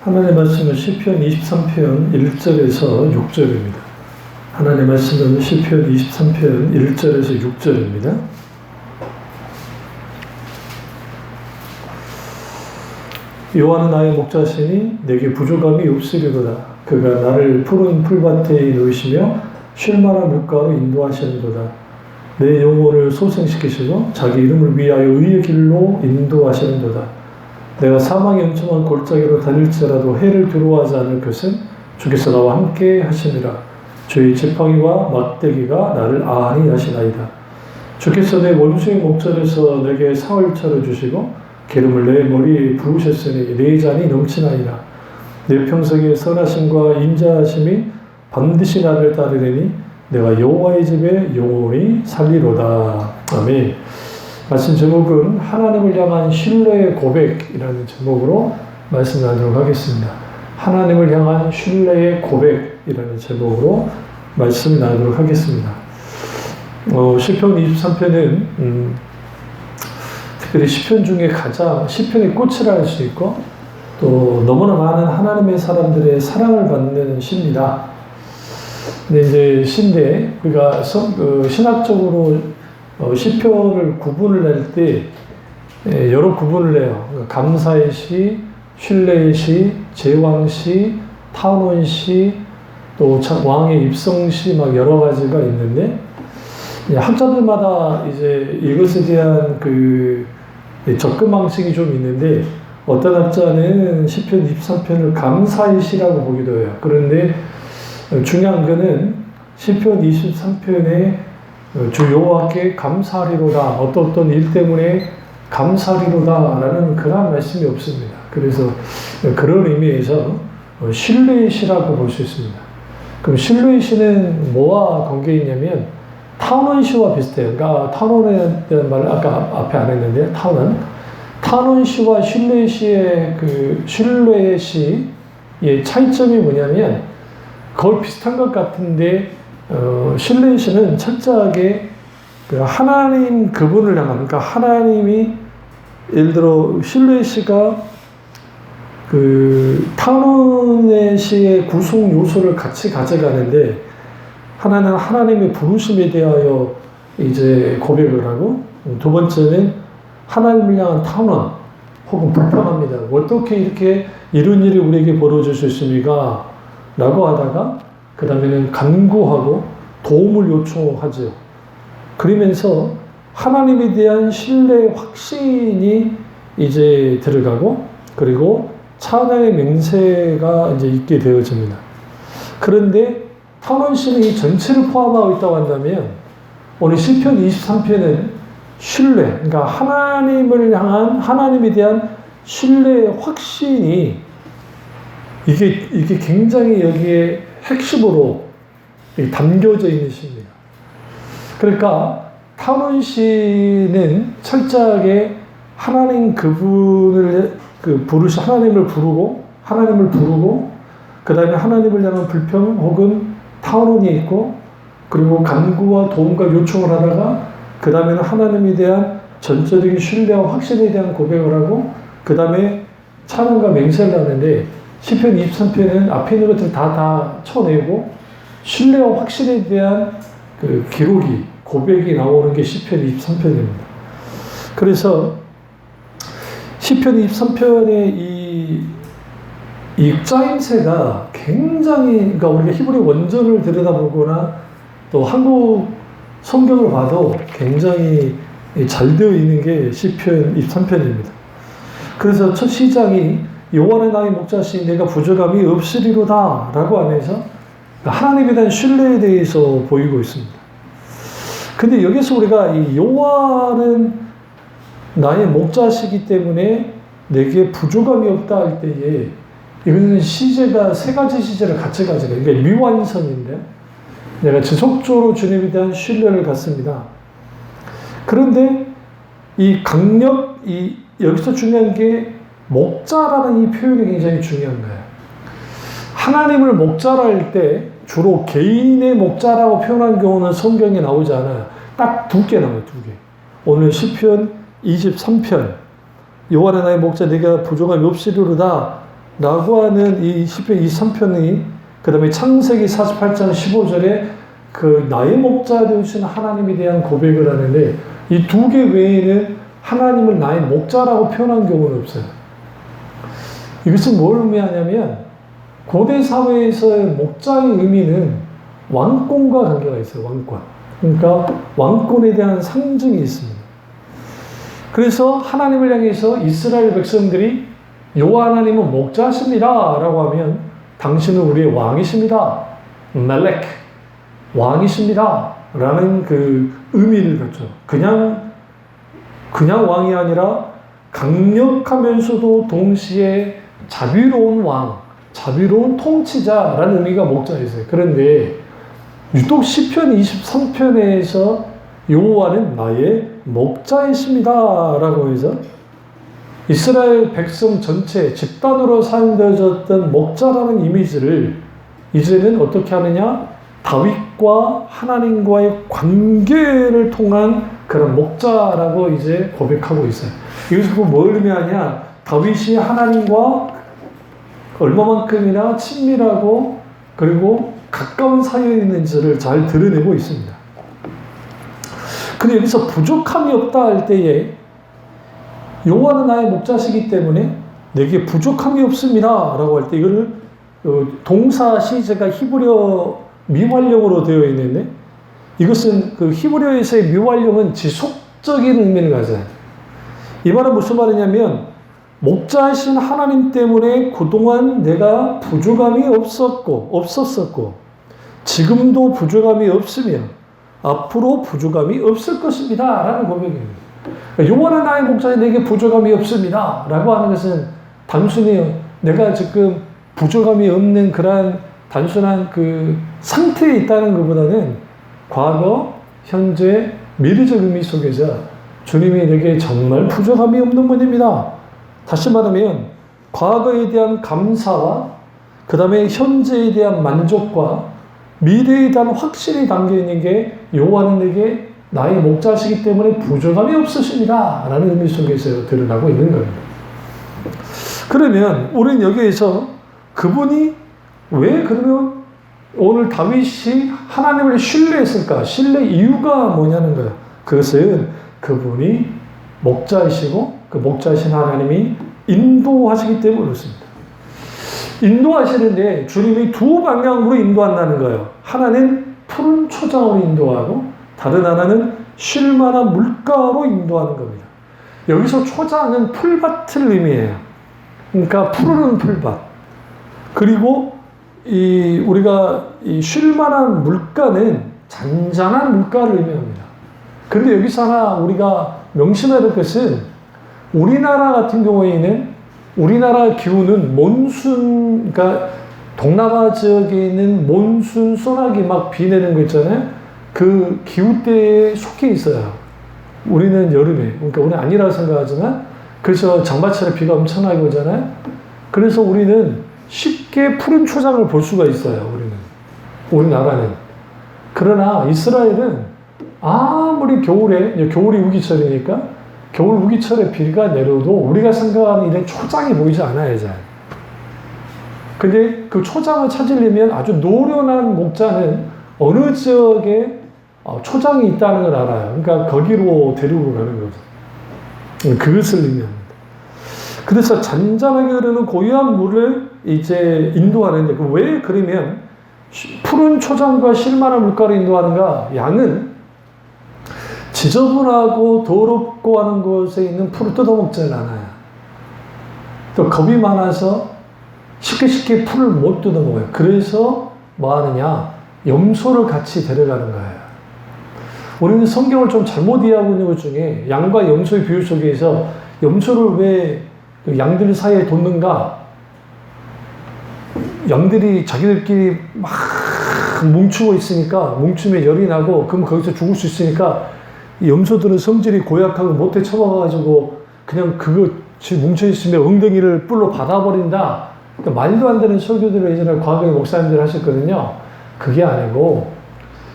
하나님의 말씀은 시편 23편 1절에서 6절입니다. 하나님의 말씀은 시편 23편 1절에서 6절입니다. 여호와는 나의 목자시니 내게 부족함이 없으리로다. 그가 나를 푸른 풀밭에 놓으시며 쉴만한 물가로 인도하시는도다. 내 영혼을 소생시키시고 자기 이름을 위하여 의의 길로 인도하시는도다. 내가 사망의 엄청난 골짜기로 다닐지라도 해를 두려워하지 않을 것은 주께서 나와 함께 하시니라. 주의 지팡이와 막대기가 나를 안위 하시나이다. 주께서 내 원수의 목전에서 내게 상을 차려주시고 기름을 내 머리에 부으셨으니 내 잔이 넘치나이다. 내 평생의 선하심과 인자하심이 반드시 나를 따르리니 내가 여호와의 집에 영원히 살리로다. 아멘. 말씀 제목은 하나님을 향한 신뢰의 고백이라는 제목으로 말씀 나누도록 하겠습니다. 하나님을 향한 신뢰의 고백이라는 제목으로 말씀 나누도록 하겠습니다. 시편 23편은 특별히 시편 중에 가장 시편의 꽃이라 할 수 있고 또 너무나 많은 하나님의 사람들의 사랑을 받는 시입니다. 근데 이제 시인데 우리가 신학적으로 시편을 구분을 낼 때 여러 구분을 해요. 감사의 시, 신뢰의 시, 제왕시, 탄원시, 또 왕의 입성시 막 여러 가지가 있는데 학자들마다 이제 이것에 대한 그 접근 방식이 좀 있는데 어떤 학자는 시편 23편을 감사의 시라고 보기도 해요. 그런데 중요한 거는 시편 23편에 주 여호와께 감사하리로다. 어떤 일 때문에 감사하리로다 라는 그런 말씀이 없습니다. 그래서 그런 의미에서 신뢰의 시라고 볼 수 있습니다. 그럼 신뢰의 시는 뭐와 관계 있냐면 탄원 시와 비슷해요. 그러니까 탄원에 대한 말을 아까 앞에 안 했는데 탄원 시와 신뢰의 시의 그 신뢰의 시의 차이점이 뭐냐면 거의 비슷한 것 같은데 신뢰의 시는 철저하게 그 하나님 그분을 향한, 그러니까 하나님이 예를 들어 신뢰의 시가 그 탄원의 시의 구성 요소를 같이 가져가는데 하나는 하나님의 부르심에 대하여 이제 고백을 하고 두 번째는 하나님을 향한 탄원 혹은 불평합니다. 어떻게 이렇게 이런 일이 우리에게 벌어질 수 있습니까? 라고 하다가 그 다음에는 간구하고 도움을 요청하죠. 그러면서 하나님에 대한 신뢰의 확신이 이제 들어가고 그리고 찬양의 맹세가 이제 있게 되어집니다. 그런데 탄원시는 이 전체를 포함하고 있다고 한다면 오늘 시편 23편은 신뢰, 그러니까 하나님을 향한 하나님에 대한 신뢰의 확신이 이게 굉장히 여기에 핵심으로 담겨져 있는 시입니다. 그러니까 탄원시는 철저하게 하나님 그분을 하나님을 부르고 그 다음에 하나님을 향한 불평 혹은 탄원이 있고 그리고 간구와 도움과 요청을 하다가 그 다음에는 하나님에 대한 전적인 신뢰와 확신에 대한 고백을 하고 그 다음에 찬양과 맹세를 하는데 시편 23편은 앞에 있는 것들 다 쳐내고 신뢰와 확신에 대한 그 기록이 고백이 나오는 게 시편 23편입니다. 그래서 시편 23편의 이 짜임새가 굉장히, 그러니까 우리가 히브리 원전을 들여다보거나 또 한국 성경을 봐도 굉장히 잘 되어 있는 게 시편 23편입니다. 그래서 첫 시작이 여호와는 나의 목자시니 내가 부족함이 없으리로다 라고 하면서 하나님에 대한 신뢰에 대해서 보이고 있습니다. 근데 여기서 우리가 이 여호와는 나의 목자시기 때문에 내게 부족함이 없다 할 때에 이거는 시제가 세 가지 시제를 같이 가져가요. 이게 미완성인데 내가 지속적으로 주님에 대한 신뢰를 갖습니다. 그런데 여기서 중요한 게 목자라는 이 표현이 굉장히 중요한 거예요. 하나님을 목자라 할 때 주로 개인의 목자라고 표현한 경우는 성경에 나오지 않아요. 딱 두 개 나와요, 두 개. 오늘 시편 23편 여호와는 나의 목자 내가 부족함이 없으리로다 라고 하는 이 시편 23편이 그 다음에 창세기 48장 15절에 그 나의 목자 되신 하나님에 대한 고백을 하는데 이 두 개 외에는 하나님을 나의 목자라고 표현한 경우는 없어요. 이것은 뭘 의미하냐면 고대 사회에서의 목자의 의미는 왕권과 관계가 있어요. 왕권. 그러니까 왕권에 대한 상징이 있습니다. 그래서 하나님을 향해서 이스라엘 백성들이 여호와 하나님은 목자십니다 라고 하면 당신은 우리의 왕이십니다. 멜렉 왕이십니다 라는 그 의미를 갖죠. 그냥 왕이 아니라 강력하면서도 동시에 자비로운 왕, 자비로운 통치자라는 의미가 목자에 있어요. 그런데 유독 시편 23편에서 여호와는 나의 목자이십니다 라고 해서 이스라엘 백성 전체 집단으로 사용되어졌던 목자라는 이미지를 이제는 어떻게 하느냐? 다윗과 하나님과의 관계를 통한 그런 목자라고 이제 고백하고 있어요. 이것을 뭘 의미하냐? 다윗이 하나님과 얼마만큼이나 친밀하고 그리고 가까운 사이에 있는지를 잘 드러내고 있습니다. 근데 여기서 부족함이 없다 할 때에 여호와는 나의 목자시기 때문에 내게 부족함이 없습니다 라고 할 때 이거를 동사 시제가 히브리어 미완령으로 되어 있는데 이것은 그 히브리어에서의 미완령은 지속적인 의미를 가져요. 이 말은 무슨 말이냐면 목자이신 하나님 때문에 그동안 내가 부족함이 없었고 지금도 부족함이 없으며 앞으로 부족함이 없을 것입니다 라는 고백입니다. 여호와는 나의 목자에 내게 부족함이 없습니다 라고 하는 것은 단순히 내가 지금 부족함이 없는 그러한 단순한 그 상태에 있다는 것보다는 과거, 현재, 미래적 의미 속에서 주님이 내게 정말 부족함이 없는 분입니다. 다시 말하면 과거에 대한 감사와 그 다음에 현재에 대한 만족과 미래에 대한 확신이 담겨있는 게 여호와는 내게 나의 목자시기 때문에 부족함이 없으십니다 라는 의미 속에서 드러나고 있는 겁니다. 그러면 우리는 여기에서 그분이 왜 그러면 오늘 다윗이 하나님을 신뢰했을까? 신뢰 이유가 뭐냐는 거예요. 그것은 그분이 목자이시고 그 목자이신 하나님이 인도하시기 때문에 그렇습니다. 인도하시는데 주님이 두 방향으로 인도한다는 거예요. 하나는 푸른 초장으로 인도하고 다른 하나는 쉴만한 물가로 인도하는 겁니다. 여기서 초장은 풀밭을 의미해요. 그러니까 푸르른 풀밭. 그리고 우리가 쉴만한 물가는 잔잔한 물가를 의미합니다. 그런데 여기서 하나 우리가 명심해야 될 것은 우리나라 같은 경우에는 우리나라 기후는 몬순, 그러니까 동남아 지역에 있는 몬순 소나기 막 비 내는 거 있잖아요. 그 기후대에 속해 있어요. 우리는 여름에, 그러니까 우리는 아니라고 생각하지만 그래서 장마철에 비가 엄청나게 오잖아요. 그래서 우리는 쉽게 푸른 초장을 볼 수가 있어요. 우리나라는. 그러나 이스라엘은 아무리 겨울이 우기철이니까 겨울 우기철에 비가 내려도 우리가 생각하는 이런 초장이 보이지 않아요, 잘. 근데 그 초장을 찾으려면 아주 노련한 목자는 어느 지역에 초장이 있다는 걸 알아요. 그러니까 거기로 데리고 가는 거죠. 그것을 의미합니다. 그래서 잔잔하게 흐르는 고요한 물을 이제 인도하는데 왜 그러면 푸른 초장과 쉴만한 물가로 인도하는가? 양은 지저분하고 더럽고 하는 곳에 있는 풀을 뜯어먹지는 않아요. 또 겁이 많아서 쉽게 풀을 못 뜯어먹어요. 그래서 뭐 하느냐? 염소를 같이 데려가는 거예요. 우리는 성경을 좀 잘못 이해하고 있는 것 중에 양과 염소의 비유 속에서 염소를 왜 양들 사이에 뒀는가? 양들이 자기들끼리 막 뭉치고 있으니까 뭉치면 열이 나고 그럼 거기서 죽을 수 있으니까 염소들은 성질이 고약하고 못해 쳐박아가지고 그냥 그거 뭉쳐있으면 엉덩이를 뿔로 받아버린다. 그러니까 말도 안 되는 설교들을 예전에 과거에 목사님들 하셨거든요. 그게 아니고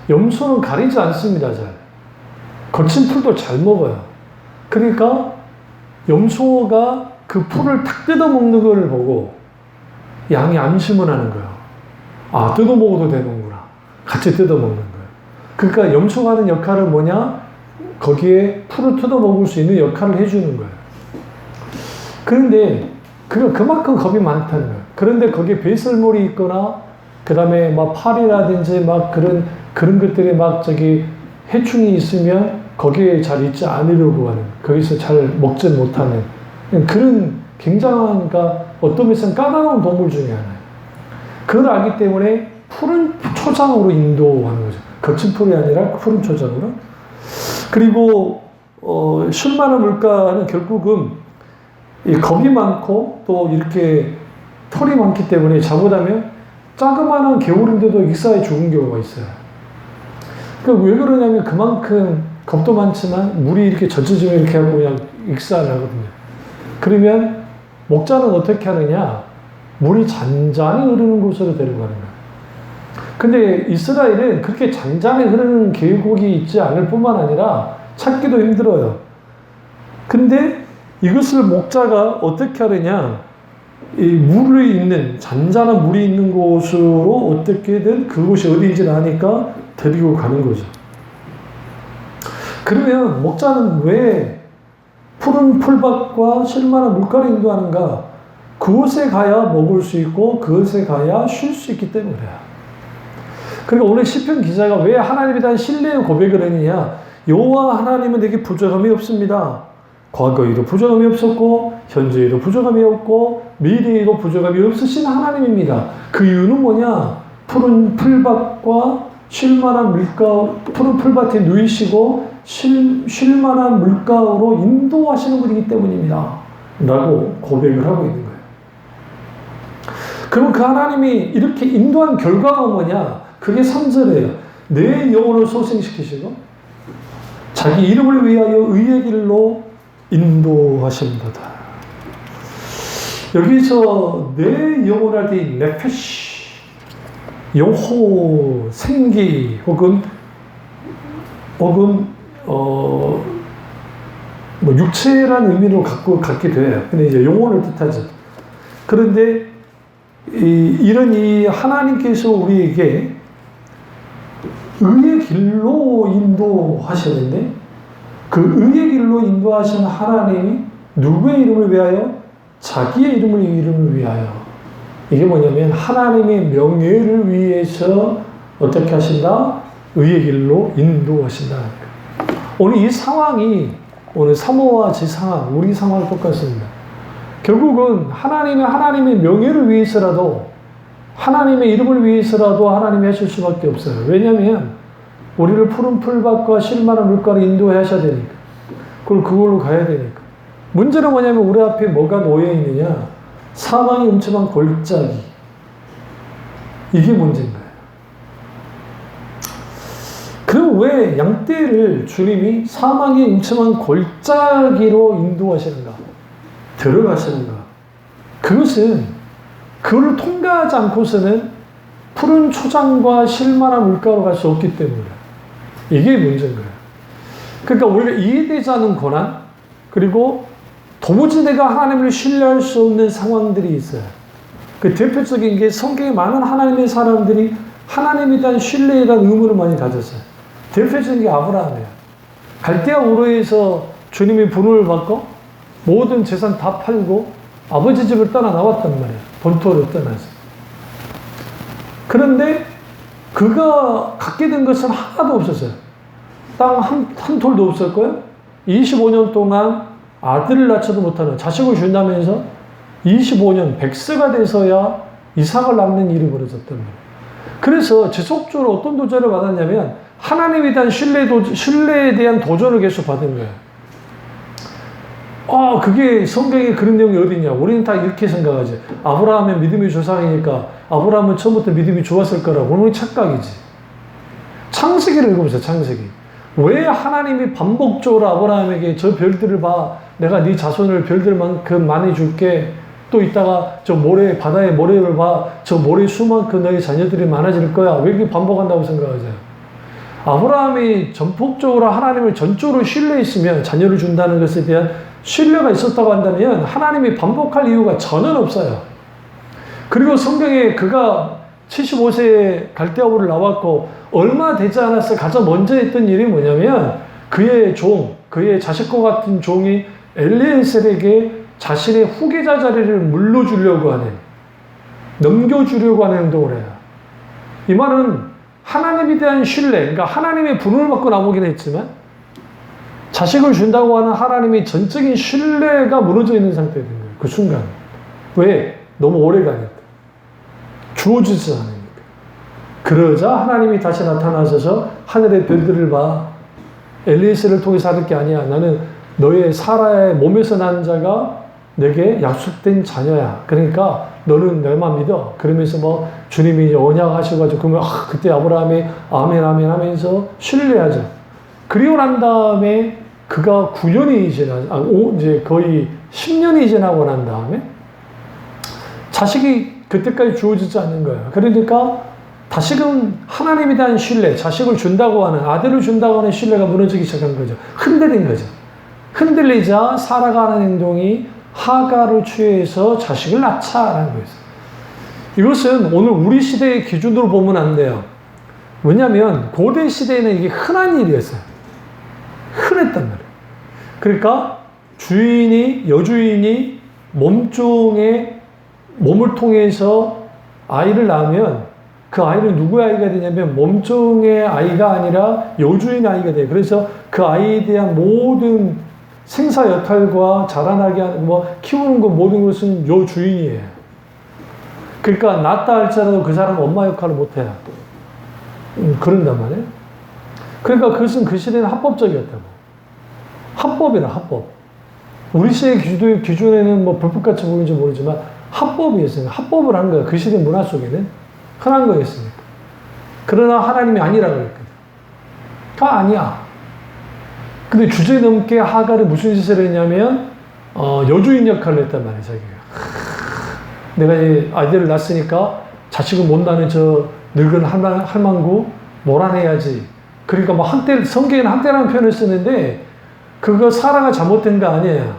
염소는 가리지 않습니다. 잘. 거친 풀도 잘 먹어요. 그러니까 염소가 그 풀을 탁 뜯어먹는 걸 보고 양이 안심을 하는 거예요. 아, 뜯어 먹어도 되는구나. 같이 뜯어 먹는 거예요. 그러니까 염소가 하는 역할은 뭐냐? 거기에 풀을 뜯어 먹을 수 있는 역할을 해주는 거예요. 그런데 그만큼 겁이 많다는 거예요. 그런데 거기에 배설물이 있거나 그 다음에 막 파리라든지 막 그런 것들이 막 해충이 있으면 거기에 잘 있지 않으려고 하는, 거기서 잘 먹지 못하는 그런 굉장한, 그러니까 어떤 면에서는 까다로운 동물 중에 하나예요. 그걸 알기 때문에 푸른 초장으로 인도하는 거죠. 거친 풀이 아니라 푸른 초장으로. 그리고 쉴만한 물가는 결국은 이 겁이 많고 또 이렇게 털이 많기 때문에 잘못하면 자그마한 개울인데도 익사해 죽은 경우가 있어요. 그러니까 왜 그러냐면 그만큼 겁도 많지만 물이 이렇게 젖어지면 이렇게 하고 그냥 익사를 하거든요. 그러면 목자는 어떻게 하느냐? 물이 잔잔히 흐르는 곳으로 데리고 가는 거예요. 근데 이스라엘은 그렇게 잔잔히 흐르는 계곡이 있지 않을 뿐만 아니라 찾기도 힘들어요. 근데 이것을 목자가 어떻게 하느냐? 이 물이 있는, 잔잔한 물이 있는 곳으로 어떻게든 그곳이 어디인지를 아니까 데리고 가는 거죠. 그러면 목자는 왜 푸른 풀밭과 쉴만한 물가를 인도하는가? 그곳에 가야 먹을 수 있고 그곳에 가야 쉴 수 있기 때문이에요. 그러니까 오늘 시편 기자가 왜 하나님에 대한 신뢰의 고백을 했느냐? 여호와 하나님은 내게 부족함이 없습니다. 과거에도 부족함이 없었고 현재에도 부족함이 없고 미래에도 부족함이 없으신 하나님입니다. 그 이유는 뭐냐? 푸른 풀밭과 쉴만한 물가, 푸른 풀밭에 누이시고 쉴만한 물가로 인도하시는 분이기 때문입니다. 라고 고백을 하고 있는 거예요. 그럼 그 하나님이 이렇게 인도한 결과가 뭐냐? 그게 3절이에요. 내 영혼을 소생시키시고 자기 이름을 위하여 의의 길로 인도하신다. 여기서 내 영혼 할 때 네페시, 영호, 생기 혹은 뭐 육체라는 의미로 갖게 돼요. 근데 이제 영혼을 뜻하죠. 그런데 이런 하나님께서 우리에게 의의 길로 인도하시는데 그 의의 길로 인도하시는 하나님이 누구의 이름을 위하여? 자기의 이름을 위하여. 이게 뭐냐면 하나님의 명예를 위해서 어떻게 하신다? 의의 길로 인도하신다. 오늘 이 상황이 오늘 사모와 제 상황, 우리 상황 똑같습니다. 결국은 하나님의 명예를 위해서라도 하나님의 이름을 위해서라도 하나님이 하실 수밖에 없어요. 왜냐하면 우리를 푸른 풀밭과 쉴만한 물가로 인도하셔야 되니까. 그리고 그걸로 가야 되니까. 문제는 뭐냐면 우리 앞에 뭐가 놓여 있느냐? 사망의 음침한 골짜기. 이게 문제인 거예요. 그럼 왜 양떼를 주님이 사망의 음침한 골짜기로 인도하시는가? 들어가시는가? 그것은 그를 통과하지 않고서는 푸른 초장과 쉴만한 물가로 갈 수 없기 때문에 이게 문제인 거예요. 그러니까 우리가 이해되지 않은 고난, 그리고 도무지 내가 하나님을 신뢰할 수 없는 상황들이 있어요. 그 대표적인 게 성경에 많은 하나님의 사람들이 하나님에 대한 신뢰에 대한 의문을 많이 가졌어요. 대표적인 게 아브라함이에요. 갈대아 우르에서 주님이 부름을 받고 모든 재산 다 팔고 아버지 집을 떠나 나왔단 말이에요. 본토를 떠나서. 그런데 그가 갖게 된 것은 하나도 없었어요. 땅 한 톨도 없었고요. 25년 동안 아들을 낳지도 못하는, 자식을 준다면서 25년 100세가 돼서야 이삭을 낳는 일이 벌어졌단 말이에요. 그래서 지속적으로 어떤 도전을 받았냐면 하나님에 대한 신뢰에 대한 도전을 계속 받은 거예요. 그게 성경에 그런 내용이 어디냐? 우리는 다 이렇게 생각하지. 아브라함의 믿음의 조상이니까 아브라함은 처음부터 믿음이 좋았을 거라고. 그건 착각이지. 창세기를 읽어보세요. 창세기. 왜 하나님이 반복적으로 아브라함에게 저 별들을 봐. 내가 네 자손을 별들만큼 많이 줄게. 또 이따가 저 모래, 바다의 모래를 봐. 저 모래 수만큼 너의 자녀들이 많아질 거야. 왜 이렇게 반복한다고 생각하세요? 아브라함이 전폭적으로 하나님을 전적으로 신뢰했으면 자녀를 준다는 것에 대한 신뢰가 있었다고 한다면 하나님이 반복할 이유가 전혀 없어요. 그리고 성경에 그가 75세에 갈대아우를 나왔고 얼마 되지 않았어 가장 먼저 했던 일이 뭐냐면 그의 그의 자식과 같은 종이 엘리에셀에게 자신의 후계자 자리를 물려주려고 하는, 넘겨주려고 하는 행동을 해요. 이 말은 하나님에 대한 신뢰, 그러니까 하나님의 분을 받고 나오긴 했지만 자식을 준다고 하는 하나님의 전적인 신뢰가 무너져 있는 상태가 된 거예요. 그 순간. 왜? 너무 오래 가니까. 주어지지 않으니까. 그러자 하나님이 다시 나타나셔서 하늘의 별들을 봐. 엘리에셀을 통해서 하는 게 아니야. 나는 너의 사라의 몸에서 난 자가 내게 약속된 자녀야. 그러니까 너는 내만 믿어. 그러면서 뭐 주님이 언약하셔가지고 그러면 그때 아브라함이 아멘 아멘 하면서 신뢰하죠. 그리고 난 다음에 그가 9년이 이제 거의 10년이 지나고 난 다음에 자식이 그때까지 주어지지 않는 거예요. 그러니까 다시금 하나님에 대한 신뢰, 자식을 준다고 하는, 아들을 준다고 하는 신뢰가 무너지기 시작한 거죠. 흔들린 거죠. 흔들리자 사라가 하는 행동이 하가를 취해서 자식을 낳자라는 거예요. 이것은 오늘 우리 시대의 기준으로 보면 안 돼요. 왜냐하면 고대 시대에는 이게 흔한 일이었어요. 흔했단 말이에요. 그러니까 여주인이 몸종의 몸을 통해서 아이를 낳으면 그 아이는 누구의 아이가 되냐면 몸종의 아이가 아니라 여주인의 아이가 돼요. 그래서 그 아이에 대한 모든 생사 여탈과 자라나게 하는 키우는 것 모든 것은 여주인이에요. 그러니까 낳다 할지라도 그 사람은 엄마 역할을 못해요. 그런단 말이에요. 그러니까 그것은 그 시대는 합법적이었다고. 합법이라 합법. 우리 시대의 기준에는 불법같이 보이는지 모르지만 합법이었어요. 합법을 한 거야. 그 시대 문화 속에는 흔한 거였으니까. 그러나 하나님이 아니라고 그랬거든. 다 아니야. 근데 주제넘게 하갈이 무슨 짓을 했냐면 여주인 역할을 했단 말이야. 자기가. 내가 아이들을 낳았으니까 자식을 못 낳는 저 늙은 할망구 몰아내야지. 그러니까 성경에는 한때라는 표현을 쓰는데 그거 사라가 잘못된 거 아니에요.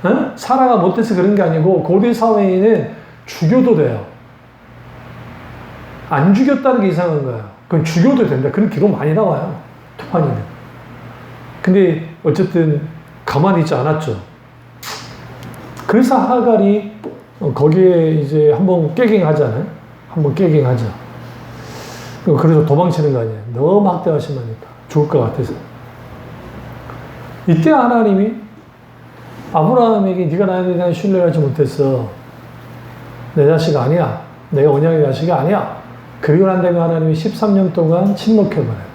어? 사라가 못돼서 그런 게 아니고 고대 사회에는 죽여도 돼요. 안 죽였다는 게 이상한 거야. 그건 죽여도 된다. 그런 기록 많이 나와요. 토판이는. 근데 어쨌든 가만히 있지 않았죠. 그래서 하갈이 거기에 이제 한번 깨갱하잖아요. 한번 깨갱하죠. 그래서 도망치는 거 아니에요. 너무 막대가 심하니까. 죽을 것 같아서. 이때 하나님이 아브라함에게 네가 나에 대한 신뢰를 하지 못했어. 내 자식 아니야. 내가 언약의 자식이 아니야. 그리고 난 다음에 하나님이 13년 동안 침묵해버려요.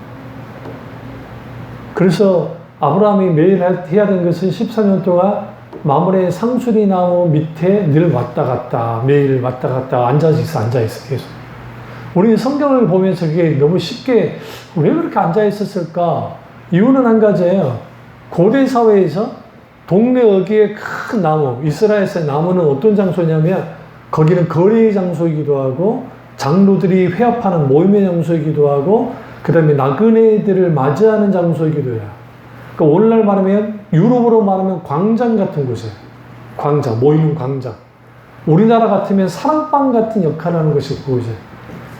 그래서 아브라함이 매일 해야 되는 것은 14년 동안 마므레 상수리 나무 밑에 늘 왔다 갔다, 매일 왔다 갔다 앉아있어 계속. 우리는 성경을 보면서 그게 너무 쉽게 왜 그렇게 앉아있었을까? 이유는 한 가지예요. 고대 사회에서 동네 어귀에 큰 나무, 이스라엘의 나무는 어떤 장소냐면 거기는 거래의 장소이기도 하고 장로들이 회합하는 모임의 장소이기도 하고 그 다음에 나그네들을 맞이하는 장소이기도 해요. 그러니까 오늘날 말하면 유럽으로 말하면 광장 같은 곳이에요. 광장, 모이는 광장. 우리나라 같으면 사랑방 같은 역할을 하는 것이 그곳이에요.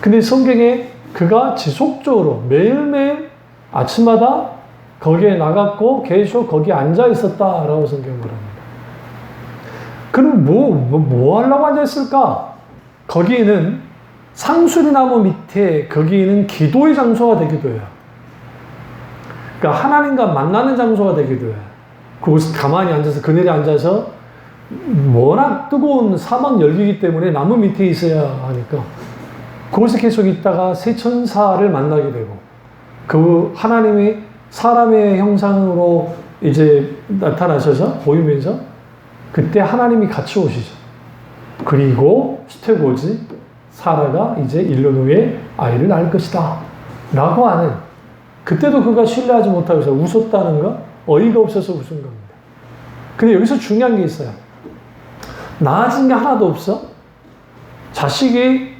근데 성경에 그가 지속적으로 매일매일 아침마다 거기에 나갔고 계속 거기에 앉아 있었다라고 성경은 말합니다. 그럼 뭐 하려고 앉아 있을까? 거기에는 상수리나무 밑에 거기에는 기도의 장소가 되기도 해요. 그러니까 하나님과 만나는 장소가 되기도 해요. 그곳에 가만히 앉아서 그늘에 앉아서 워낙 뜨거운 사막 열기이기 때문에 나무 밑에 있어야 하니까 그곳에 계속 있다가 새 천사를 만나게 되고 그 하나님이 사람의 형상으로 이제 나타나셔서 보이면서 그때 하나님이 같이 오시죠. 그리고 수태고지 사라가 이제 1년 후에 아이를 낳을 것이다 라고 하는, 그때도 그가 신뢰하지 못하고 있어요. 웃었다는 거, 어이가 없어서 웃은 겁니다. 근데 여기서 중요한 게 있어요. 나아진 게 하나도 없어. 자식이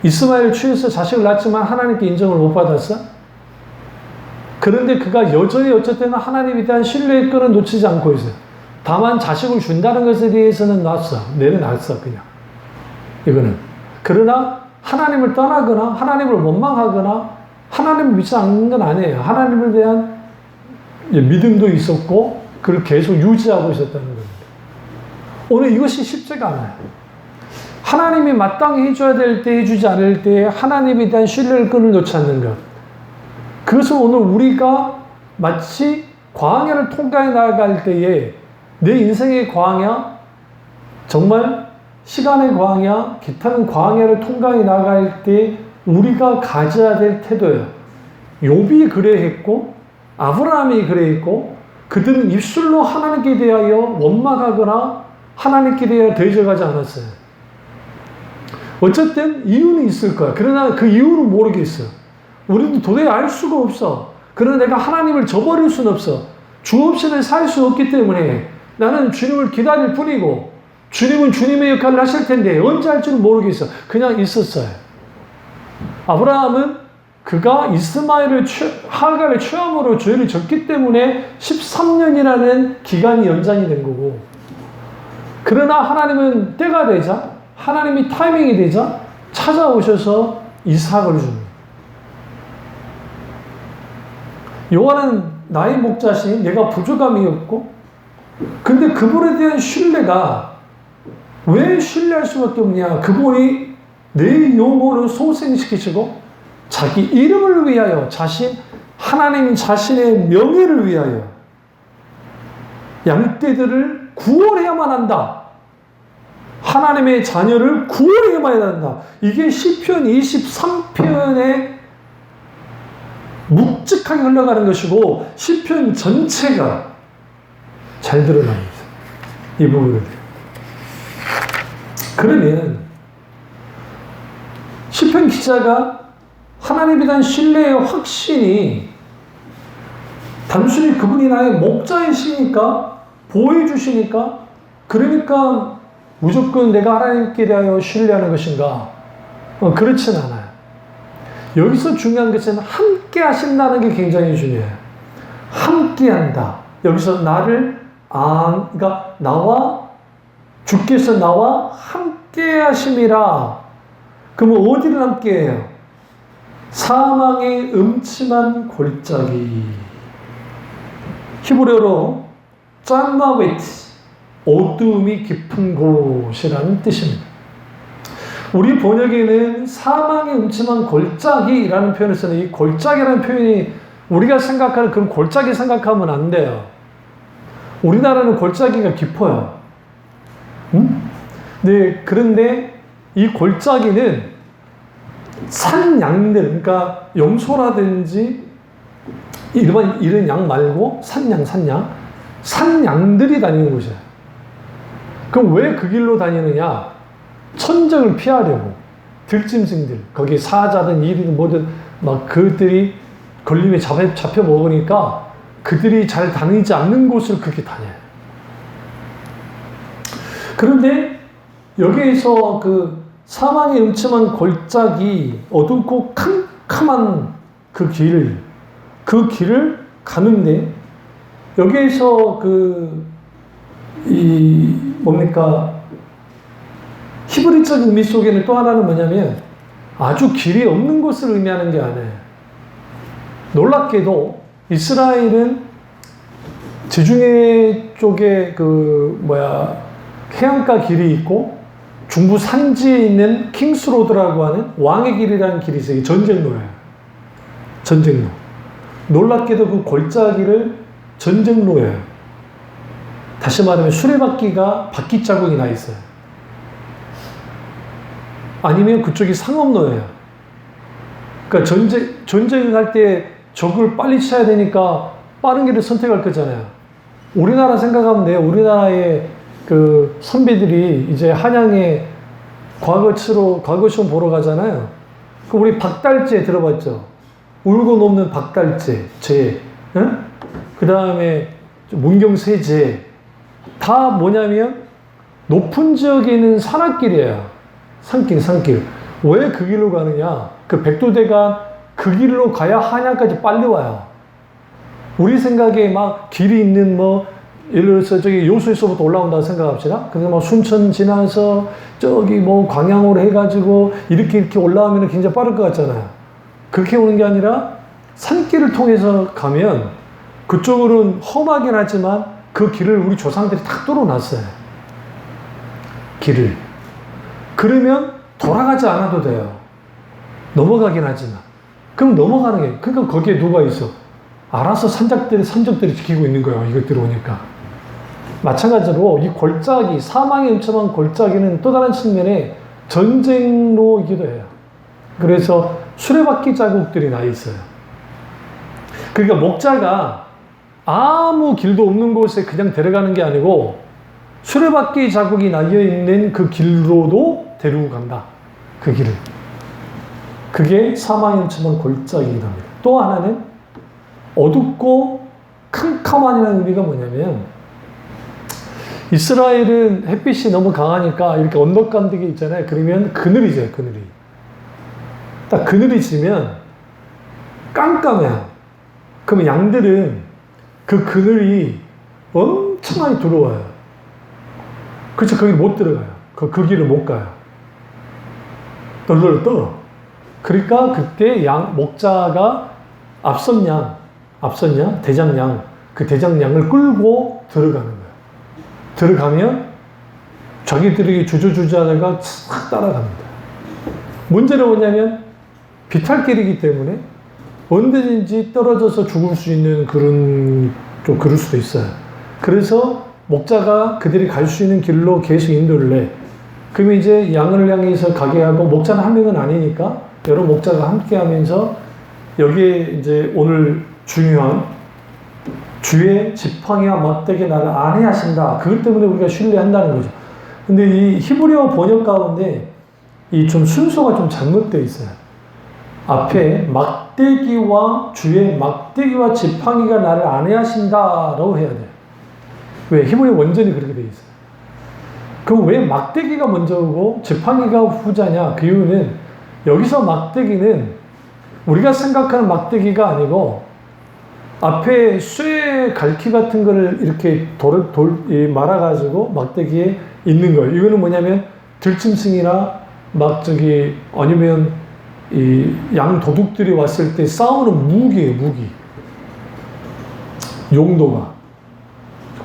이스마엘 취해서 자식을 낳았지만 하나님께 인정을 못 받았어. 그런데 그가 여전히 어쨌든 하나님에 대한 신뢰의 끈은 놓치지 않고 있어요. 다만 자식을 준다는 것에 대해서는 내려놨어 그냥. 이거는. 그러나 하나님을 떠나거나 하나님을 원망하거나 하나님을 믿지 않는 건 아니에요. 하나님에 대한 믿음도 있었고 그걸 계속 유지하고 있었다는 겁니다. 오늘 이것이 쉽지가 않아요. 하나님이 마땅히 해줘야 될 때 해주지 않을 때 하나님에 대한 신뢰를 끈을 놓지 않는 것. 그것은 오늘 우리가 마치 광야를 통과해 나아갈 때에 내 인생의 광야, 정말 시간의 광야, 기타는 광야를 통과해 나갈 때 우리가 가져야 될 태도예요. 욥이 그래했고 아브라함이 그래했고 그들은 입술로 하나님께 대하여 원망하거나 하나님께 대하여 대적하지 않았어요. 어쨌든 이유는 있을 거야. 그러나 그 이유는 모르겠어. 우리도 도저히 알 수가 없어. 그러나 내가 하나님을 저버릴 수는 없어. 주 없이는 살 수 없기 때문에 나는 주님을 기다릴 뿐이고 주님은 주님의 역할을 하실 텐데 언제 할지는 모르겠어. 그냥 있었어요. 아브라함은 그가 이스마엘을 하갈을 취함으로 죄를 졌기 때문에 13년이라는 기간이 연장이 된 거고, 그러나 하나님은 때가 되자, 하나님이 타이밍이 되자 찾아오셔서 이삭을 줍니다. 여호와는 나의 목자시니 내가 부족함이 없고, 근데 그분에 대한 신뢰가 왜 신뢰할 수밖에 없냐? 그분이 내 영혼을 소생시키시고 자기 이름을 위하여 하나님 자신의 명예를 위하여 양떼들을 구원해야만 한다. 하나님의 자녀를 구원해야만 한다. 이게 시편 23편에 묵직하게 흘러가는 것이고 시편 전체가 잘 드러납니다. 이 부분을. 그러면 시편 기자가 하나님에 대한 신뢰의 확신이 단순히 그분이 나의 목자이시니까 보호해 주시니까 그러니까 무조건 내가 하나님께 대하여 신뢰하는 것인가? 그렇진 않아요. 여기서 중요한 것은 함께 하신다는 게 굉장히 중요해요. 함께 한다. 여기서 그러니까 주께서 나와 함께 하심이라. 그러면 어디를 함께 해요? 사망의 음침한 골짜기. 히브리어로 짠마웨트, 어두움이 깊은 곳이라는 뜻입니다. 우리 번역에는 사망의 음침한 골짜기라는 표현을 쓰는데 이 골짜기라는 표현이 우리가 생각하는 그런 골짜기 생각하면 안 돼요. 우리나라는 골짜기가 깊어요. 네, 그런데 이 골짜기는 산양들, 그러니까 염소라든지 이런 양 말고 산양들이 다니는 곳이에요. 그럼 왜 그 길로 다니느냐? 천적을 피하려고. 들짐승들, 거기 사자든 이리든 뭐든 막 그들이 걸림에 잡혀 먹으니까 그들이 잘 다니지 않는 곳을 그렇게 다녀요. 그런데 여기에서 그 사망의 음침한 골짜기, 어둡고 캄캄한 그 길을 가는데 여기에서 히브리적 의미 속에는 또 하나는 뭐냐면 아주 길이 없는 곳을 의미하는 게 아니에요. 놀랍게도 이스라엘은 지중해 쪽에 해안가 길이 있고 중부 산지에 있는 킹스로드라고 하는 왕의 길이라는 길이 있어요. 전쟁로예요. 전쟁로. 놀랍게도 그 골짜기를 전쟁로예요. 다시 말하면 수레바퀴가 바퀴 자국이 나 있어요. 아니면 그쪽이 상업로예요. 그러니까 전쟁을 할 때 적을 빨리 쳐야 되니까 빠른 길을 선택할 거잖아요. 우리나라 생각하면 돼요. 우리나라의 그 선비들이 이제 한양에 과거 시험 보러 가잖아요. 그 우리 박달재 들어봤죠? 울고 녹는 박달재, 응? 그 다음에 문경세제. 다 뭐냐면 높은 지역에 있는 산악길이에요. 산길. 왜 그 길로 가느냐? 그 백두대간 그 길로 가야 한양까지 빨리 와요. 우리 생각에 막 길이 있는 예를 들어서 저기 요수에서부터 올라온다고 생각합시다. 그래서 뭐 순천 지나서 저기 뭐 광양으로 해가지고 이렇게 올라오면 굉장히 빠를 것 같잖아요. 그렇게 오는 게 아니라 산길을 통해서 가면 그쪽으로는 험하긴 하지만 그 길을 우리 조상들이 다 뚫어놨어요. 길을. 그러면 돌아가지 않아도 돼요. 넘어가긴 하지만. 그럼 넘어가는 게, 그러니까 거기에 누가 있어? 알아서 산적들이 지키고 있는 거예요. 이것들이 오니까. 마찬가지로 이 골짜기, 사망의 음침한 골짜기는 또 다른 측면에 전쟁로이기도 해요. 그래서 수레바퀴 자국들이 나 있어요. 그러니까 목자가 아무 길도 없는 곳에 그냥 데려가는 게 아니고 수레바퀴 자국이 나뉘어 있는 그 길로도 데리고 간다. 그 길을. 그게 사망의 음침한 골짜기이기도 합니다. 또 하나는 어둡고 캄캄한이라는 의미가 뭐냐면 이스라엘은 햇빛이 너무 강하니까 이렇게 언덕 간격이 있잖아요. 그러면 그늘이 져요, 그늘이. 딱 그늘이 지면 깜깜해요. 그러면 양들은 그 그늘이 엄청 많이 들어와요. 그렇죠. 거기 못 들어가요. 그 길을 못 가요. 덜덜 떨어. 그러니까 그때 목자가 앞선 양, 대장양, 그 대장양을 끌고 들어가는 거예요. 들어가면 자기들이 주저주저하다가 싹 따라갑니다. 문제는 뭐냐면 비탈길이기 때문에 언제든지 떨어져서 죽을 수 있는 좀 그럴 수도 있어요. 그래서 목자가 그들이 갈 수 있는 길로 계속 인도를 해. 그러면 이제 양을 향해서 가게 하고, 목자는 한 명은 아니니까 여러 목자가 함께 하면서 여기에 이제 오늘 중요한 주의 지팡이와 막대기 나를 안해하신다. 그것 때문에 우리가 신뢰한다는 거죠. 근데 이 히브리어 번역 가운데 이 좀 순서가 좀 잘못되어 있어요. 앞에 막대기와 주의 막대기와 지팡이가 나를 안해하신다라고 해야 돼요. 왜? 히브리 원전이 그렇게 되어 있어요. 그럼 왜 막대기가 먼저 오고 지팡이가 후자냐? 그 이유는 여기서 막대기는 우리가 생각하는 막대기가 아니고 앞에 쇠 갈퀴 같은 거를 이렇게 말아가지고 막대기에 있는 거예요. 이거는 뭐냐면 들짐승이나 아니면 이 양 도둑들이 왔을 때 싸우는 무기예요, 무기. 용도가.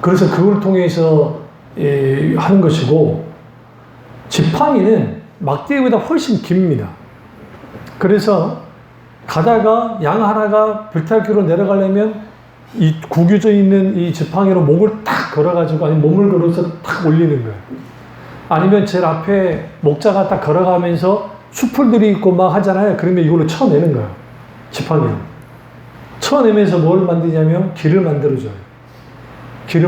그래서 그걸 통해서 하는 것이고, 지팡이는 막대기보다 훨씬 깁니다. 그래서 가다가 양 하나가 불탈길로 내려가려면 이 구겨져 있는 이 지팡이로 목을 딱 걸어가지고, 아니면 몸을 걸어서 딱 올리는 거예요. 아니면 제일 앞에 목자가 딱 걸어가면서 수풀들이 있고 막 하잖아요. 그러면 이걸로 쳐내는 거예요. 지팡이로. 쳐내면서 뭘 만드냐면 길을 만들어줘요. 길을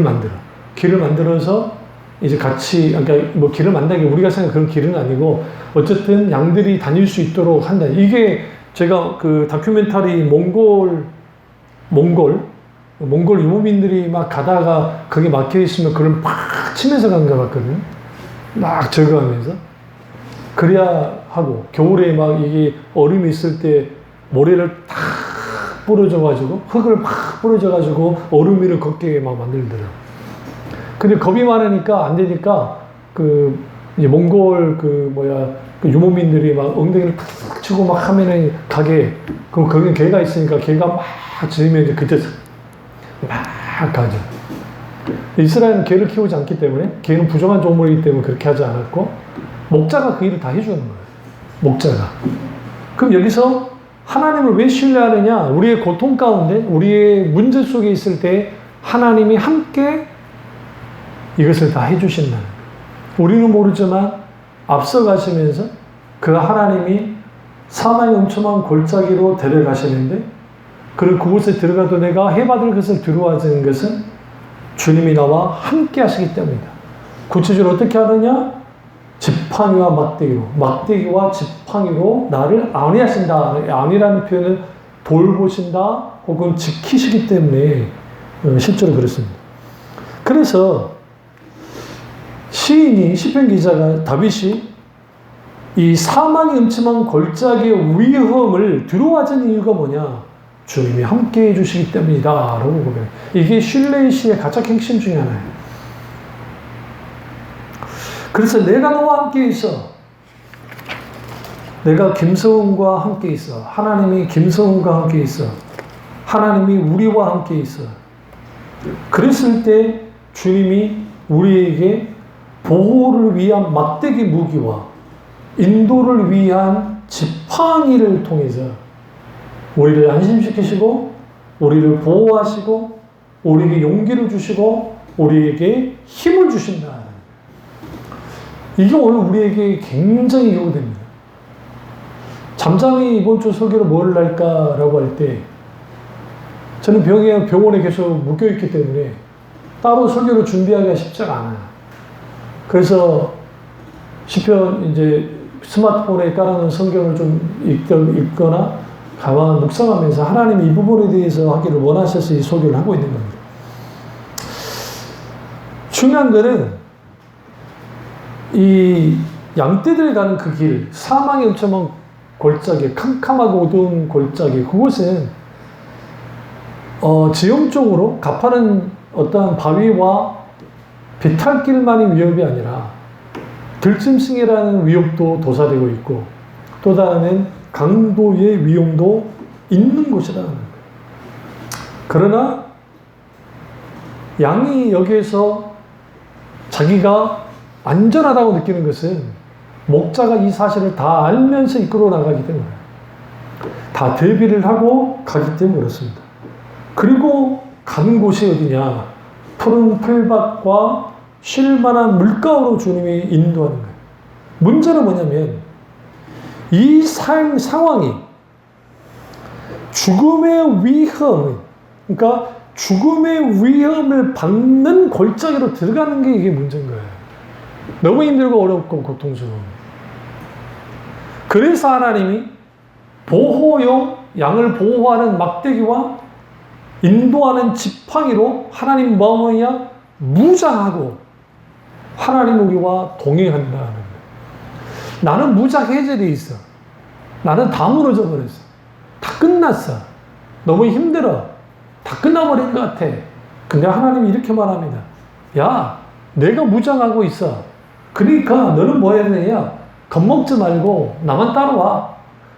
만들어서 이제 같이, 그러니까 뭐 길을 만드는 게 우리가 생각하는 그런 길은 아니고, 어쨌든 양들이 다닐 수 있도록 한다. 이게 제가 그 다큐멘터리 몽골 유목민들이 막 가다가 거기 막혀 있으면 그걸 막 치면서 간 거 같거든요. 막 제거하면서. 그래야 하고, 겨울에 막 이게 얼음이 있을 때 모래를 탁 뿌려줘가지고, 흙을 막 뿌려줘가지고 얼음 위를 걷게 막 만들더라고요. 근데 겁이 많으니까 안 되니까 이제 몽골 그 유목민들이 막 엉덩이를 탁 치고 막 하면은 그럼 거기는 개가 있으니까 개가 막 짖으면 이제 그때 막 가죠. 이스라엘은 개를 키우지 않기 때문에, 개는 부정한 동물이기 때문에 그렇게 하지 않았고, 목자가 그 일을 다 해주는 거예요. 목자가. 그럼 여기서 하나님을 왜 신뢰하느냐? 우리의 고통 가운데, 우리의 문제 속에 있을 때 하나님이 함께 이것을 다 해주신다는 거예요. 우리는 모르지만 앞서가시면서 그 하나님이 사망의 음침한 골짜기로 데려가시는데, 그리고 그곳에 들어가도 내가 해받을 것을 두려워하는 것은 주님이 나와 함께 하시기 때문이다. 구체적으로 어떻게 하느냐? 지팡이와 막대기와 지팡이로 나를 안위하신다. 안위라는 표현은 돌보신다 혹은 지키시기 때문에 실제로 그렇습니다. 그래서 시편 기자가, 다윗이 이 사망의 음침한 골짜기의 위험을 두려워하는 이유가 뭐냐? 주님이 함께 해주시기 때문이다 라고 고백해요. 이게 신뢰의 시의 가장 핵심 중에 하나예요. 그래서 내가 너와 함께 있어. 내가 김서훈과 함께 있어. 하나님이 김서훈과 함께 있어. 하나님이 우리와 함께 있어. 그랬을 때 주님이 우리에게 보호를 위한 막대기 무기와 인도를 위한 지팡이를 통해서 우리를 안심시키시고 우리를 보호하시고 우리에게 용기를 주시고 우리에게 힘을 주신다. 이게 오늘 우리에게 굉장히 요구됩니다. 잠잠히 이번 주 설교를 뭘 할까라고 할 때 저는 병원에 계속 묶여있기 때문에 따로 설교를 준비하기가 쉽지가 않아요. 그래서 시편 이제 스마트폰에 깔아놓은 성경을 좀 읽거나 가만 묵상하면서 하나님이 이 부분에 대해서 하기를 원하셔서 이 설교를 하고 있는 겁니다. 중요한 거는 이 양떼들 가는 그 길, 사망의 음침한 골짜기, 캄캄하고 어두운 골짜기, 그곳은 지형적으로 가파른 어떠한 바위와 비탈길만이 위협이 아니라 들짐승이라는 위협도 도사되고 있고 또 다른 강도의 위험도 있는 곳이라는 거예요. 그러나 양이 여기에서 자기가 안전하다고 느끼는 것은 목자가 이 사실을 다 알면서 이끌어 나가기 때문에 다 대비를 하고 가기 때문에 그렇습니다. 그리고 가는 곳이 어디냐? 푸른 풀밭과 쉴만한 물가로 주님이 인도하는 거예요. 문제는 뭐냐면 이 상황이 죽음의 위험, 그러니까 죽음의 위험을 받는 골짜기로 들어가는 게 이게 문제인 거예요. 너무 힘들고 어렵고 고통스러워. 그래서 하나님이 보호용 양을 보호하는 막대기와 인도하는 지팡이로 하나님 마음이야 무장하고 하나님 우리와 동행한다는 거예요. 나는 무장 해제돼 있어. 나는 다 무너져 버렸어. 다 끝났어. 너무 힘들어. 다 끝나버린 것 같아. 근데 하나님이 이렇게 말합니다. 야, 내가 무장하고 있어. 그러니까 너는 뭐 해야 되냐? 겁먹지 말고 나만 따라와.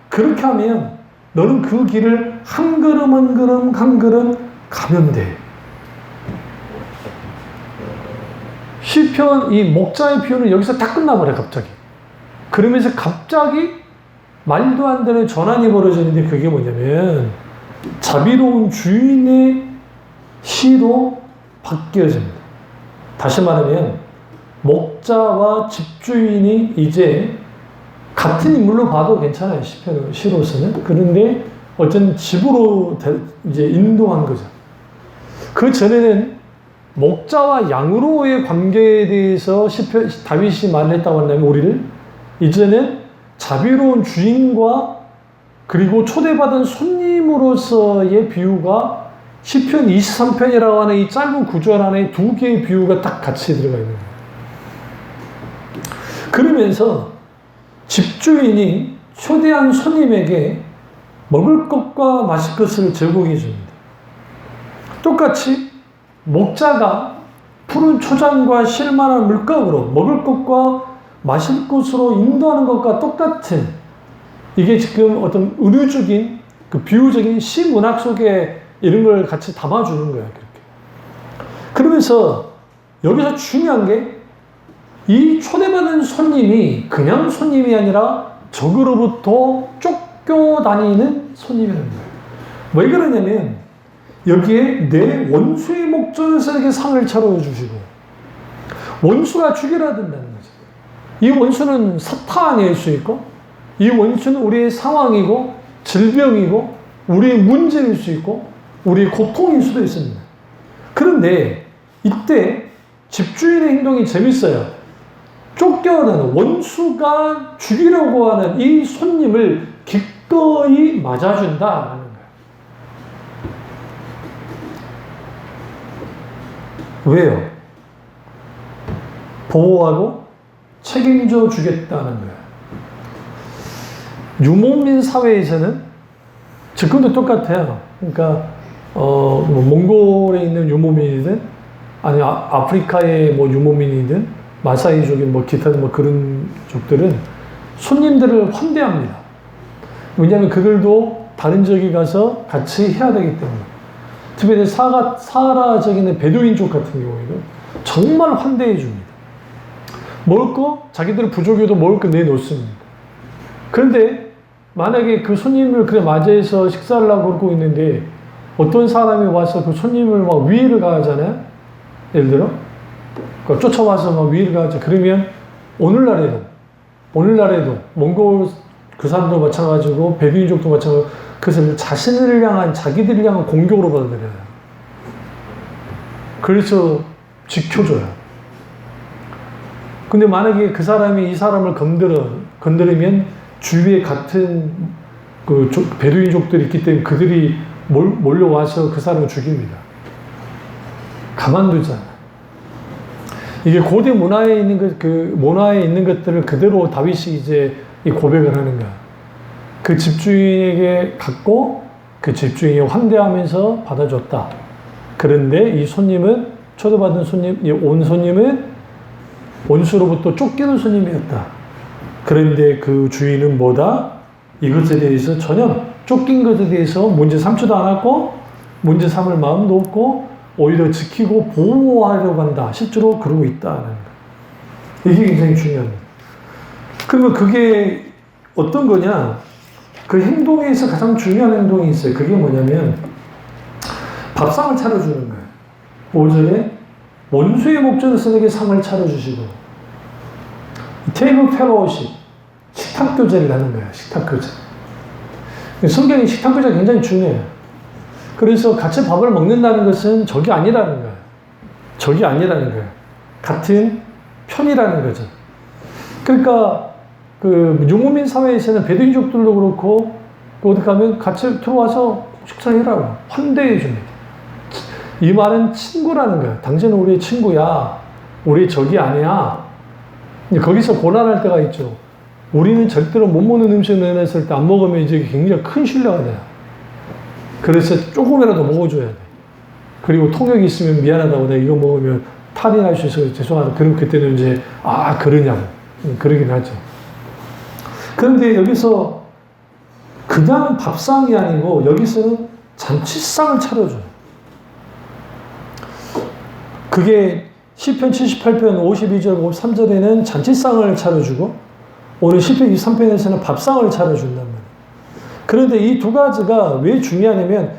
그렇게 하면 너는 그 길을 한 걸음 한 걸음 한 걸음 가면 돼. 시편 이 목자의 비유는 여기서 다 끝나버려 갑자기. 그러면서 갑자기 말도 안 되는 전환이 벌어지는데 그게 뭐냐면 자비로운 주인의 시로 바뀌어집니다. 다시 말하면 목자와 집주인이 이제 같은 인물로 봐도 괜찮아요. 시로서는. 그런데 어쨌든 집으로 이제 인도한 거죠. 그 전에는 목자와 양으로의 관계에 대해서 다윗이 말했다고 한다면 우리를 이제는 자비로운 주인과 그리고 초대받은 손님으로서의 비유가 시편 23편이라고 하는 이 짧은 구절 안에 두 개의 비유가 딱 같이 들어가 있는 거예요. 그러면서 집주인이 초대한 손님에게 먹을 것과 마실 것을 제공해 줍니다. 똑같이 목자가 푸른 초장과 쉴만한 물가으로 먹을 것과 마실 것으로 인도하는 것과 똑같은 이게 지금 어떤 은유적인 그 비유적인 시문학 속에 이런 걸 같이 담아주는 거예요. 그렇게. 그러면서 여기서 중요한 게 이 초대받은 손님이 그냥 손님이 아니라 적으로부터 쫓겨다니는 손님이라는 거예요. 왜 그러냐면 여기에 내 원수의 목전에게 상을 차려주시고 원수가 죽여야 된다는 거죠. 이 원수는 사탄일 수 있고 이 원수는 우리의 상황이고 질병이고 우리의 문제일 수 있고 우리의 고통일 수도 있습니다. 그런데 이때 집주인의 행동이 재밌어요. 쫓겨나는 원수가 죽이려고 하는 이 손님을 기꺼이 맞아준다라는 거예요. 왜요? 보호하고 책임져 주겠다는 거예요. 유목민 사회에서는 지금도 똑같아요. 그러니까 뭐 몽골에 있는 유목민이든 아니 아프리카의 뭐 유목민이든 마사이족인 뭐 기타 뭐 그런族들은 손님들을 환대합니다. 왜냐하면 그들도 다른 지역에 가서 같이 해야 되기 때문에. 특히 사하라적인 베두인족 같은 경우에는 정말 환대해 줍니다. 먹을 거 자기들 부족해도 먹을 거 내놓습니다. 그런데 만약에 그 손님을 그래 맞이해서 식사를 하고 그러고 있는데 어떤 사람이 와서 그 손님을 막 위해를 가하잖아요. 예를 들어 쫓아와서 막 위해를 가하죠. 그러면 오늘날에도 몽골 그 사람도 마찬가지고 베두인족도 마찬가지고 그것을 자신을 향한 자기들을 향한 공격으로 받아들여요. 그래서 지켜줘요. 근데 만약에 그 사람이 이 사람을 건드리면 주위에 같은 그 베두인족들이 있기 때문에 그들이 몰려와서 그 사람을 죽입니다. 가만두잖아. 이게 고대 문화에 있는 문화에 있는 것들을 그대로 다윗이 이제 이 고백을 하는 거야. 그 집주인에게 갖고 그 집주인이 환대하면서 받아줬다. 그런데 이 손님은 초대받은 손님, 온 손님은 원수로부터 쫓기는 손님이었다. 그런데 그 주인은 뭐다? 이것에 대해서 전혀 쫓긴 것에 대해서 문제 삼지도 않았고 문제 삼을 마음도 없고 오히려 지키고 보호하려고 한다. 실제로 그러고 있다는 거. 이게 굉장히 중요합니다. 그러면 그게 어떤 거냐? 그 행동에서 가장 중요한 행동이 있어요. 그게 뭐냐면 밥상을 차려주는 거예요. 5절에 원수의 목전에서에게 상을 차려주시고 테이블 펠로우십 식탁교제를 하는 거예요. 식탁교제. 성경이 식탁교제가 굉장히 중요해요. 그래서 같이 밥을 먹는다는 것은 적이 아니라는 거예요. 적이 아니라는 거예요. 같은 편이라는 거죠. 그러니까 그 유목민 사회에서는 베두인족들도 그렇고 어디 가면 같이 들어와서 식사해라고 환대해 줍니다. 이 말은 친구라는 거예요. 당신은 우리의 친구야. 우리의 적이 아니야. 거기서 고난할 때가 있죠. 우리는 절대로 못 먹는 음식을 내놨을 때 안 먹으면 이제 굉장히 큰 신뢰가 돼요. 그래서 조금이라도 먹어줘야 돼. 그리고 통역이 있으면 미안하다고 내가 이거 먹으면 탈이 날 수 있어서 죄송하다. 그럼 그때는 이제 그러냐고. 그러긴 하죠. 그런데 여기서 그냥 밥상이 아니고 여기서는 잔치상을 차려줘요. 그게 시편 78편 52절 53절에는 잔치상을 차려주고 오늘 시편 23편에서는 밥상을 차려준단 말이에요. 그런데 이 두 가지가 왜 중요하냐면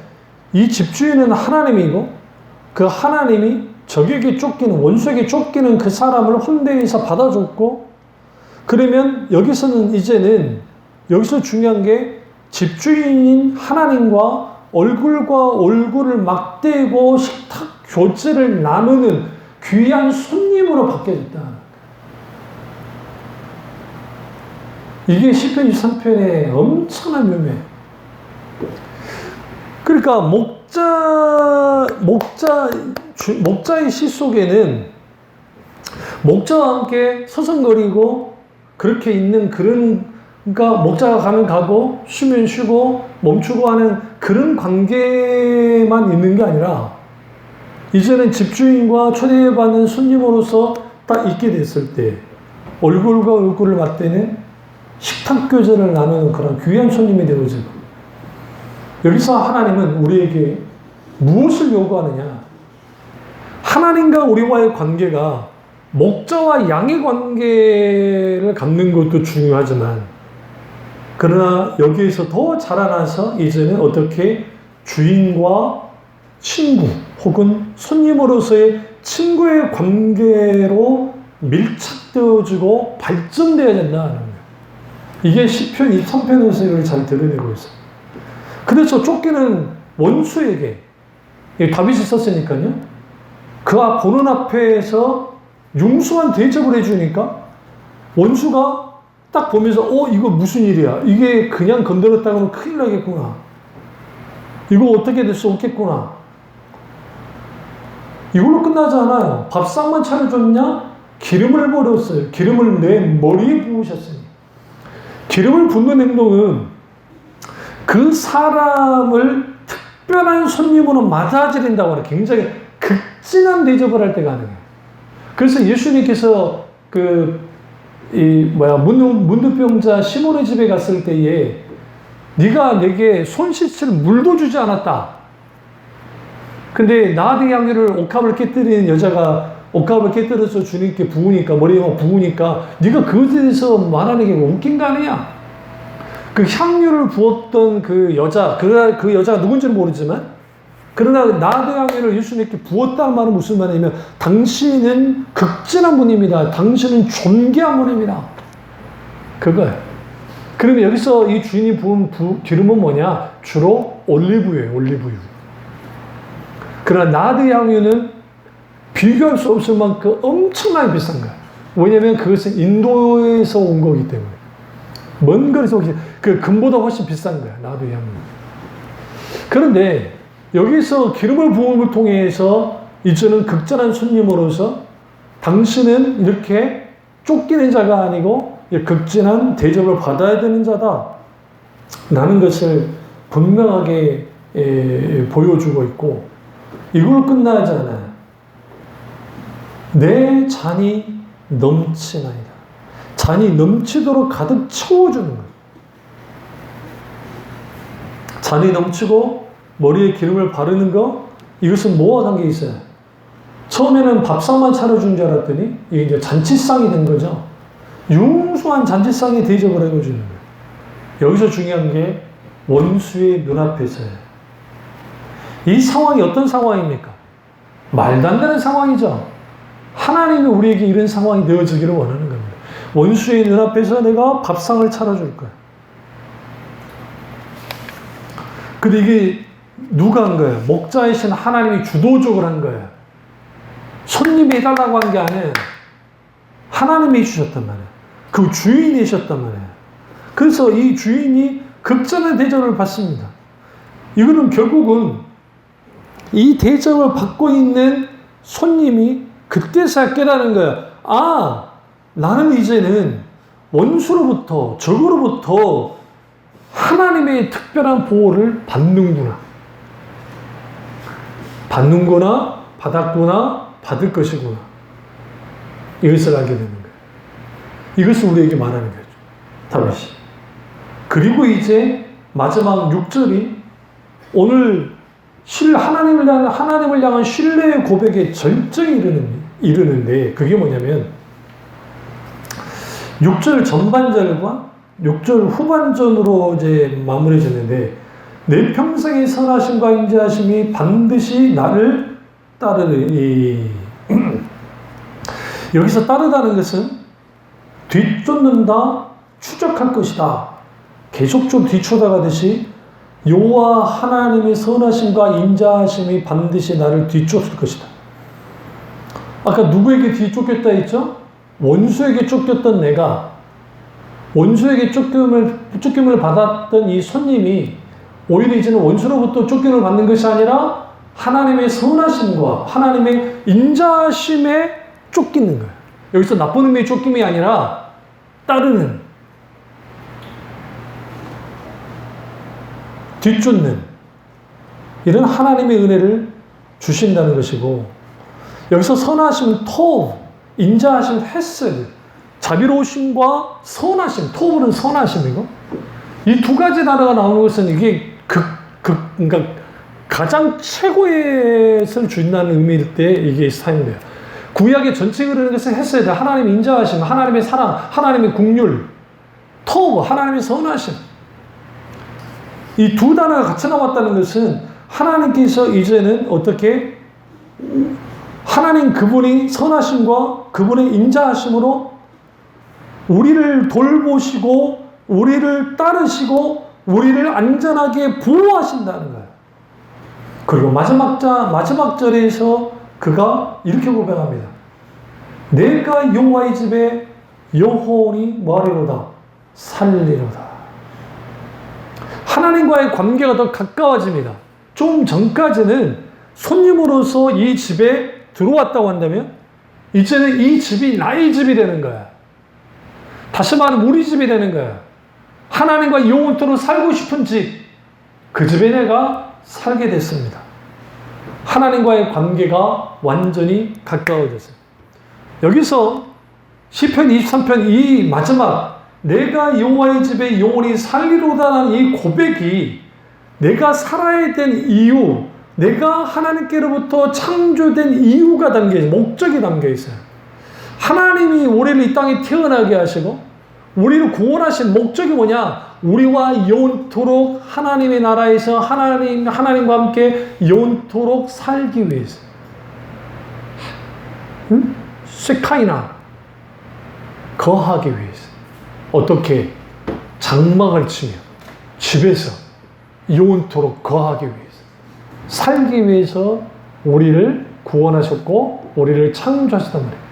이 집주인은 하나님이고 그 하나님이 적에게 쫓기는 원수에게 쫓기는 그 사람을 혼대해서 받아줬고 그러면 여기서는 이제는 여기서 중요한 게 집주인인 하나님과 얼굴과 얼굴을 맞대고 식탁 교제를 나누는 귀한 손님으로 바뀌어졌다. 이게 시편 23편의 엄청난 묘미예요. 그러니까 목자의 시 속에는 목자와 함께 서성거리고 그렇게 있는 그러니까 목자가 가면 가고 쉬면 쉬고 멈추고 하는 그런 관계만 있는 게 아니라 이제는 집주인과 초대받는 손님으로서 딱 있게 됐을 때 얼굴과 얼굴을 맞대는 식탁교제를 나누는 그런 귀한 손님이 되어지고 여기서 하나님은 우리에게 무엇을 요구하느냐? 하나님과 우리와의 관계가 목자와 양의 관계를 갖는 것도 중요하지만 그러나 여기에서 더 자라나서 이제는 어떻게 주인과 친구 혹은 손님으로서의 친구의 관계로 밀착되어지고 발전되어야 된다는 거예요. 이게 시편 23편에서 이걸 잘 드러내고 있어요. 그래서 쫓기는 원수에게 다윗이 썼으니까요. 그 보는 앞에서 융숭한 대접을 해주니까 원수가 딱 보면서 이거 무슨 일이야. 이게 그냥 건드렸다고 하면 큰일 나겠구나. 이거 어떻게 될 수 없겠구나. 이걸로 끝나지 않아요. 밥상만 차려줬냐? 기름을 버렸어요. 기름을 내 머리에 부으셨으니. 기름을 붓는 행동은 그 사람을 특별한 손님으로 맞아들인다고 하는 굉장히 극진한 대접을 할 때 가능해요. 그래서 예수님께서 문둥병자 시몬의 집에 갔을 때에 네가 내게 손 씻을 물도 주지 않았다. 근데 나대 향유를 옥합을 깨뜨리는 여자가 옥합을 깨뜨려서 주님께 부으니까, 머리에 부으니까 네가 그것에 대해서 말하는 게 웃긴 거 아니냐? 그 향유를 부었던 그 여자가 누군지는 모르지만, 그러나 나대 향유를 예수님께 부었다는 말은 무슨 말이냐면, 당신은 극진한 분입니다. 당신은 존귀한 분입니다. 그거예요. 그러면 여기서 이 주인이 부은 기름은 뭐냐? 주로 올리브유예요. 올리브유. 그러나 나대 향유는 비교할 수 없을 만큼 엄청나게 비싼 거예요. 왜냐하면 그것은 인도에서 온 거기 때문에. 먼 거리에서 오기 때문에 그 금보다 훨씬 비싼 거예요. 나대 향유. 그런데 여기서 기름을 부음을 통해서 이제는 극진한 손님으로서 당신은 이렇게 쫓기는 자가 아니고 극진한 대접을 받아야 되는 자다 라는 것을 분명하게 보여주고 있고, 이걸로 끝나지 않아요. 내 잔이 넘치나이다. 잔이 넘치도록 가득 채워주는 거예요. 잔이 넘치고 머리에 기름을 바르는 거, 이것은 뭐와 관계 있어요? 처음에는 밥상만 차려준 줄 알았더니 이게 이제 잔치상이 된 거죠. 융숭한 잔치상에 대접을 해주는 거예요. 여기서 중요한 게 원수의 눈앞에서예요. 이 상황이 어떤 상황입니까? 말도 안 되는 상황이죠. 하나님이 우리에게 이런 상황이 되어지기를 원하는 겁니다. 원수의 눈앞에서 내가 밥상을 차려줄 거야. 근데 이게 누가 한 거예요? 목자이신 하나님이 주도적으로 한 거예요. 손님이 해달라고 한 게 아니에요. 하나님이 해주셨단 말이에요. 그 주인이 해주셨단 말이에요. 그래서 이 주인이 극진한 대접을 받습니다. 이거는 결국은 이 대접을 받고 있는 손님이 그때서야 깨달은 거예요. 아, 나는 이제는 원수로부터, 적으로부터 하나님의 특별한 보호를 받는구나. 받았구나, 받을 것이구나. 이것을 알게 되는 거예요. 이것을 우리에게 말하는 거죠. 다윗이. 그리고 이제 마지막 6절이 오늘 하나님을 향한 신뢰의 고백의 절정에 이르는데, 그게 뭐냐면 6절 전반절과 6절 후반전으로 이제 마무리해졌는데, 내 평생의 선하심과 인자하심이 반드시 나를 따르리. 여기서 따르다는 것은 뒤쫓는다, 추적할 것이다. 계속 좀 뒤쳐나가듯이 여호와 하나님의 선하심과 인자하심이 반드시 나를 뒤쫓을 것이다. 아까 누구에게 뒤쫓겼다 했죠? 원수에게 쫓겼던 내가, 원수에게 쫓김을 받았던 이 손님이 오히려 이제는 원수로부터 쫓김을 받는 것이 아니라 하나님의 선하심과 하나님의 인자하심에 쫓기는 거예요. 여기서 나쁜 의미의 쫓김이 아니라 따르는, 뒤쫓는 이런 하나님의 은혜를 주신다는 것이고, 여기서 선하심은 토브, 인자하심 헤세드, 자비로우심과 선하심, 토브는 선하심이고, 이 두 가지 단어가 나오는 것은 이게 그러니까 가장 최고의 것을 준다는 의미일 때 이게 사용돼요. 구약의 전체가 그러는 것은 헤세드, 하나님의 인자하심, 하나님의 사랑, 하나님의 긍휼, 토브, 하나님의 선하심. 이 두 단어가 같이 나왔다는 것은 하나님께서 이제는 어떻게 하나님 그분이 선하심과 그분의 인자하심으로 우리를 돌보시고 우리를 따르시고 우리를 안전하게 보호하신다는 거예요. 그리고 마지막 절에서 그가 이렇게 고백합니다. 내가 여호와의 집에 영원히 뭐하리로다? 살리로다. 하나님과의 관계가 더 가까워집니다. 좀 전까지는 손님으로서 이 집에 들어왔다고 한다면 이제는 이 집이 나의 집이 되는 거야. 다시 말하면 우리 집이 되는 거야. 하나님과 영원토록 살고 싶은 집, 그 집에 내가 살게 됐습니다. 하나님과의 관계가 완전히 가까워졌어요. 여기서 시편 23편 이 마지막 내가 여호와의 집에 영원히 살리로다라는 이 고백이 내가 살아야 된 이유, 내가 하나님께로부터 창조된 이유가 담겨있어요. 목적이 담겨있어요. 하나님이 우리를 이 땅에 태어나게 하시고 우리를 구원하신 목적이 뭐냐? 우리와 영원토록 하나님의 나라에서 하나님과 함께 영원토록 살기 위해서. 세카이나 거하기 위해서. 어떻게? 장막을 치며 집에서 영원토록 거하기 위해서. 살기 위해서 우리를 구원하셨고 우리를 창조하셨단 말이에요.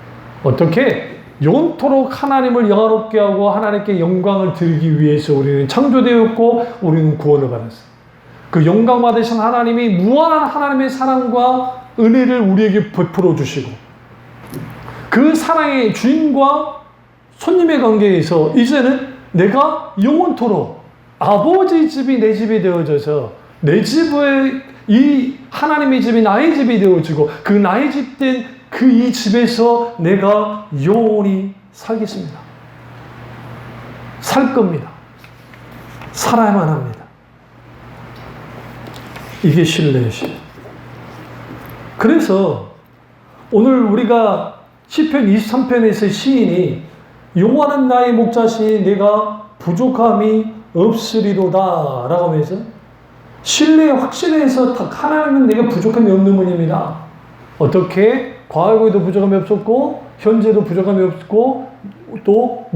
어떻게? 영원토록 하나님을 영화롭게 하고 하나님께 영광을 드리기 위해서 우리는 창조되었고 우리는 구원을 받았어요. 그 영광 받으신 하나님이 무한한 하나님의 사랑과 은혜를 우리에게 베풀어 주시고 그 사랑의 주인과 손님의 관계에서 이제는 내가 영원토록 아버지 집이 내 집이 되어져서 내 집의 이 하나님의 집이 나의 집이 되어지고 그 나의 집 된 그 이 집에서 내가 영원히 살겠습니다. 살 겁니다. 살아야만 합니다. 이게 신뢰의 신. 그래서 오늘 우리가 시편 23편에서 시인이 여호와는 나의 목자시니 내가 부족함이 없으리로다 라고 하면서 신뢰에 확신해서 하나님은 내가 부족함이 없는 분입니다. 어떻게? 과거에도 부족함이 없었고 현재도 부족함이 없고 또